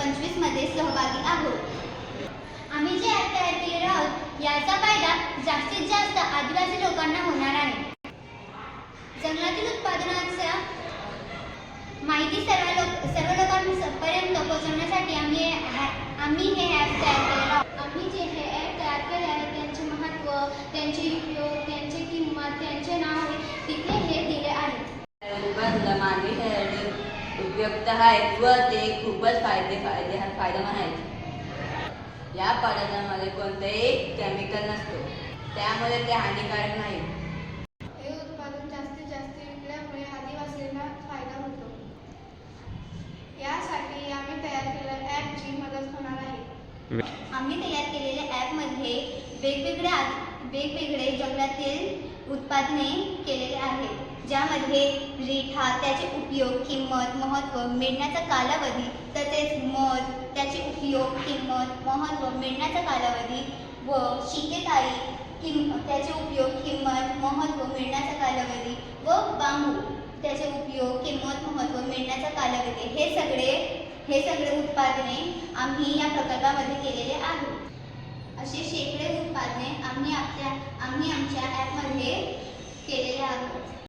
2025 मध्ये सहभागी आहोत। आम्ही जे ॲप तयार केलेले आहोत याचा फायदा जास्तीत जास्त आदिवासी लोकांना होणार आहे। जंगलातील उत्पादनाचा माहिती सर्व लोकांपर्यंत पोहोचवण्यासाठी आम्ही हे ॲप तयार केलेलं आहोत। आम्ही जे हे ॲप तयार केले आहे त्यांचे महत्त्व, त्यांचे उपयोग, त्यांची किंमत, त्यांचे नाव तिथे हे दिले आहे। निबंध मानवीसाठी उपयुक्त आहेत व ते खूपच फायदेमंद आहेत। या पदार्थांमध्ये कोणतेही केमिकल नसतो, त्यामुळे ते हानिकारक नाही। हे उत्पादन जास्तीत जास्त विकल्यामुळे आदिवासींना फायदा होतो। यासाठी आम्ही तयार केलेल्या ॲपची मदत होणार आहे। आम्ही तयार केलेल्या ॲपमध्ये वेगवेगळे जंगलातील उत्पादने केलेले आहेत, ज्यामध्ये रिठा, त्याचे उपयोग, किंमत, महत्त्व, मिळण्याचा कालावधी, तसेच मध, त्याचे उपयोग, किंमत, महत्त्व, मिळण्याचा कालावधी व शिकेताई, त्याचे उपयोग, किंमत, महत्त्व, मिळण्याचा कालावधी व बांबू, त्याचे उपयोग, किंमत, महत्त्व, मिळण्याचा कालावधी हे सगळे उत्पादने आम्ही या प्रकल्पामध्ये केलेले आहेत। असे शेकडो उत्पादने आम्ही आमच्या ॲपमध्ये केलेले आहोत।